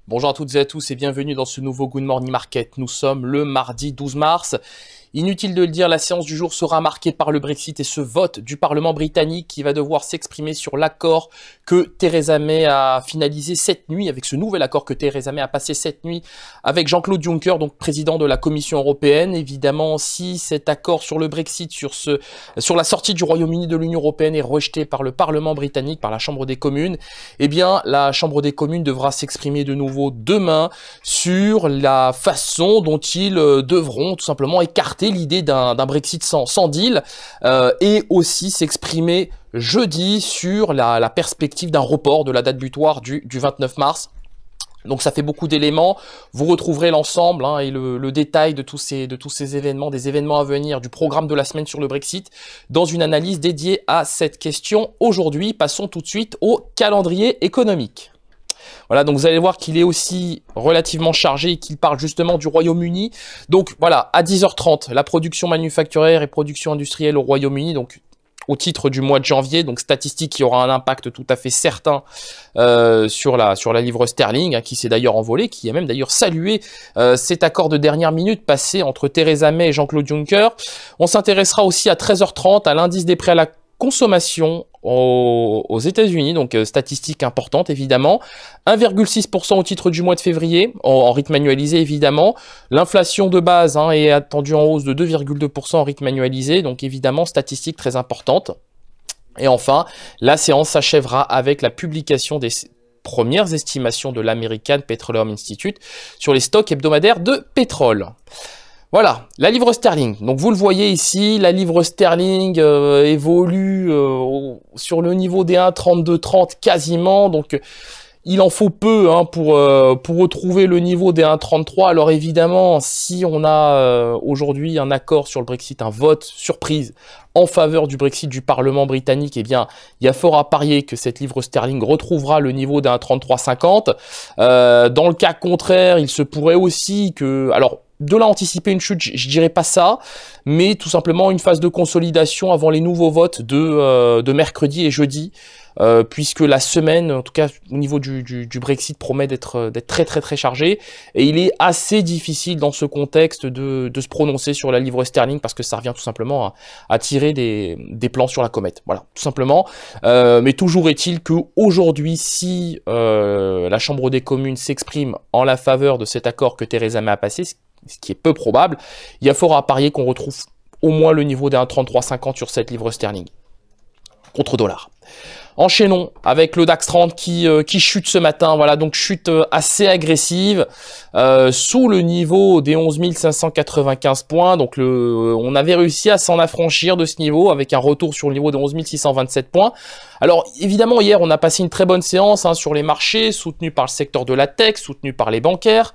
Bonjour à toutes et à tous et bienvenue dans ce nouveau Good Morning Market. Nous sommes le mardi 12 mars. Inutile de le dire, la séance du jour sera marquée par le Brexit et ce vote du Parlement britannique qui va devoir s'exprimer sur l'accord que Theresa May a finalisé cette nuit, avec ce nouvel accord que Theresa May a passé cette nuit avec Jean-Claude Juncker, donc président de la Commission européenne. Évidemment, si cet accord sur le Brexit, sur la sortie du Royaume-Uni de l'Union européenne est rejeté par le Parlement britannique, par la Chambre des communes, eh bien, la Chambre des communes devra s'exprimer de nouveau demain sur la façon dont ils devront tout simplement écarter l'idée d'un Brexit sans deal et aussi s'exprimer jeudi sur la perspective d'un report de la date butoir du 29 mars. Donc ça fait beaucoup d'éléments, vous retrouverez l'ensemble et le détail de tous ces événements, des événements à venir, du programme de la semaine sur le Brexit, dans une analyse dédiée à cette question aujourd'hui. Passons tout de suite au calendrier économique. Voilà, donc vous allez voir qu'il est aussi relativement chargé et qu'il parle justement du Royaume-Uni. Donc voilà, à 10h30, la production manufacturière et production industrielle au Royaume-Uni, donc au titre du mois de janvier, donc statistique qui aura un impact tout à fait certain sur la livre sterling, qui s'est d'ailleurs envolée, qui a même d'ailleurs salué cet accord de dernière minute passé entre Theresa May et Jean-Claude Juncker. On s'intéressera aussi à 13h30 à l'indice des prix à la consommation aux États-Unis, donc statistique importante évidemment, 1,6% au titre du mois de février, en rythme annualisé évidemment. L'inflation de base est attendue en hausse de 2,2% en rythme annualisé, donc évidemment statistique très importante. Et enfin, la séance s'achèvera avec la publication des premières estimations de l'American Petroleum Institute sur les stocks hebdomadaires de pétrole. Voilà, la livre sterling. Donc vous le voyez ici, la livre sterling évolue sur le niveau des 1,3230 quasiment. Donc il en faut peu pour retrouver le niveau des 1,33. Alors évidemment, si on a aujourd'hui un accord sur le Brexit, un vote surprise en faveur du Brexit du Parlement britannique, eh bien, il y a fort à parier que cette livre sterling retrouvera le niveau des 1,3350. Dans le cas contraire, il se pourrait aussi que... Alors, de là anticiper une chute, je dirais pas ça, mais tout simplement une phase de consolidation avant les nouveaux votes de mercredi et jeudi, puisque la semaine, en tout cas au niveau du Brexit, promet d'être très chargée, et il est assez difficile dans ce contexte de se prononcer sur la livre sterling, parce que ça revient tout simplement à tirer des plans sur la comète, voilà, tout simplement. Mais toujours est-il qu'aujourd'hui, si la Chambre des communes s'exprime en la faveur de cet accord que Theresa May a passé, ce qui est peu probable, il y a fort à parier qu'on retrouve au moins le niveau des 1,3350 sur cette livre sterling contre dollar. Enchaînons avec le DAX 30 qui chute ce matin, voilà, donc chute assez agressive sous le niveau des 11 595 points. Donc on avait réussi à s'en affranchir de ce niveau avec un retour sur le niveau des 11 627 points. Alors évidemment hier on a passé une très bonne séance sur les marchés, soutenu par le secteur de la tech, soutenu par les bancaires.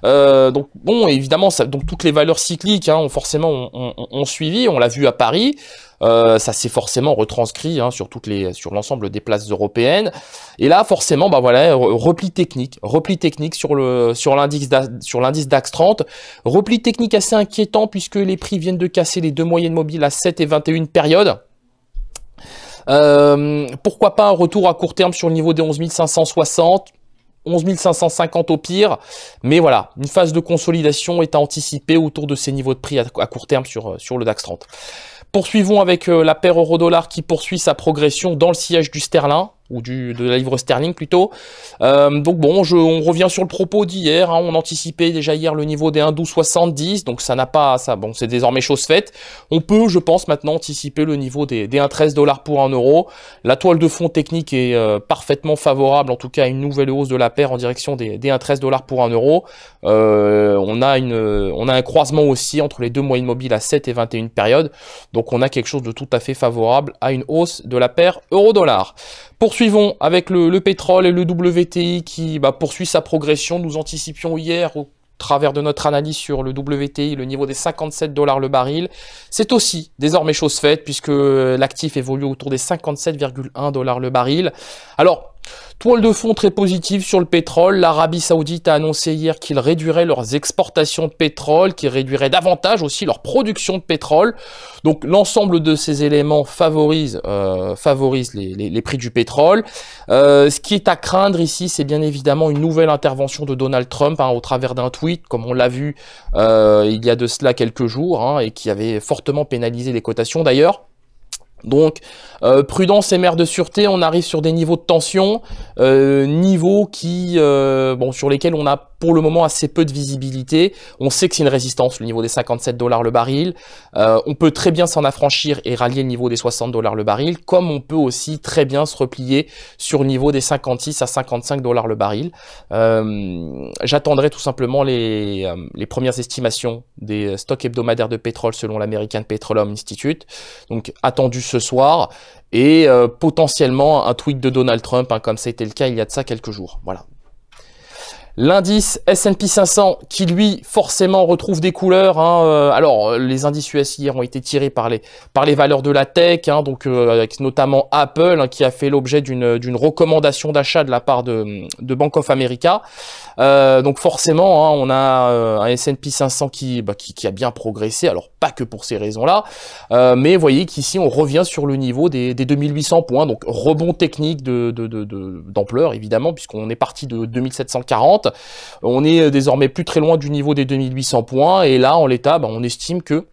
Donc bon, évidemment donc toutes les valeurs cycliques ont forcément ont suivi, on l'a vu à Paris. Ça s'est forcément retranscrit sur l'ensemble des places européennes. Et là, forcément, voilà, repli technique sur l'indice DAX 30. Repli technique assez inquiétant puisque les prix viennent de casser les deux moyennes mobiles à 7 et 21 périodes. Pourquoi pas un retour à court terme sur le niveau des 11 560, 11 550 au pire, mais voilà, une phase de consolidation est à anticiper autour de ces niveaux de prix à court terme sur le DAX 30. Poursuivons avec la paire euro-dollar qui poursuit sa progression dans le sillage du sterling, ou de la livre sterling plutôt. Donc bon, on revient sur le propos d'hier, on anticipait déjà hier le niveau des 1,1270, donc ça n'a pas, bon, c'est désormais chose faite. On peut, je pense, maintenant anticiper le niveau des 1,13 $ pour 1 euro. La toile de fond technique est parfaitement favorable, en tout cas à une nouvelle hausse de la paire en direction des 1,13 $ pour 1 euro. On a un croisement aussi entre les deux moyennes mobiles à 7 et 21 périodes, donc on a quelque chose de tout à fait favorable à une hausse de la paire euro-dollar. Poursuivons avec le pétrole et le WTI qui poursuit sa progression. Nous anticipions hier au travers de notre analyse sur le WTI le niveau des 57 $ le baril. C'est aussi désormais chose faite puisque l'actif évolue autour des 57,1 $ le baril. Alors, Toile de fond très positive sur le pétrole. L'Arabie Saoudite a annoncé hier qu'ils réduiraient leurs exportations de pétrole, qu'ils réduiraient davantage aussi leur production de pétrole. Donc l'ensemble de ces éléments favorise les prix du pétrole. Ce qui est à craindre ici, c'est bien évidemment une nouvelle intervention de Donald Trump au travers d'un tweet, comme on l'a vu il y a de cela quelques jours, et qui avait fortement pénalisé les cotations d'ailleurs. Donc, prudence et mère de sûreté, on arrive sur des niveaux de tension, niveaux qui, sur lesquels on a pour le moment assez peu de visibilité. On sait que c'est une résistance, le niveau des 57 $ le baril. On peut très bien s'en affranchir et rallier le niveau des 60 $ le baril, comme on peut aussi très bien se replier sur le niveau des 56 à 55 $ le baril. J'attendrai tout simplement les premières estimations des stocks hebdomadaires de pétrole selon l'American Petroleum Institute, donc attendu ce soir, et potentiellement un tweet de Donald Trump, comme ça a été le cas il y a de ça quelques jours. Voilà. L'indice S&P 500 qui lui forcément retrouve des couleurs. Alors les indices US hier ont été tirés par les valeurs de la tech, donc avec notamment Apple qui a fait l'objet d'une recommandation d'achat de la part de Bank of America. Donc forcément on a un S&P 500 qui a bien progressé. Alors pas que pour ces raisons-là, mais vous voyez qu'ici on revient sur le niveau des 2800 points. Donc rebond technique d'ampleur évidemment, puisqu'on est parti de 2740. On est désormais plus très loin du niveau des 2800 points, et là en l'état on estime que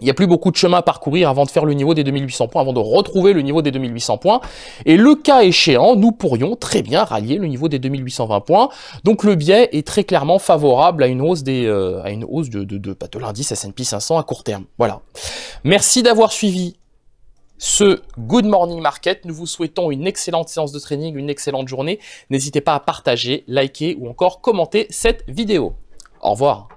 il n'y a plus beaucoup de chemin à parcourir avant de faire le niveau des 2800 points, avant de retrouver le niveau des 2800 points. Et le cas échéant, nous pourrions très bien rallier le niveau des 2820 points. Donc le biais est très clairement favorable à une hausse de l'indice S&P 500 à court terme. Voilà. Merci d'avoir suivi ce Good Morning Market. Nous vous souhaitons une excellente séance de trading, une excellente journée. N'hésitez pas à partager, liker ou encore commenter cette vidéo. Au revoir.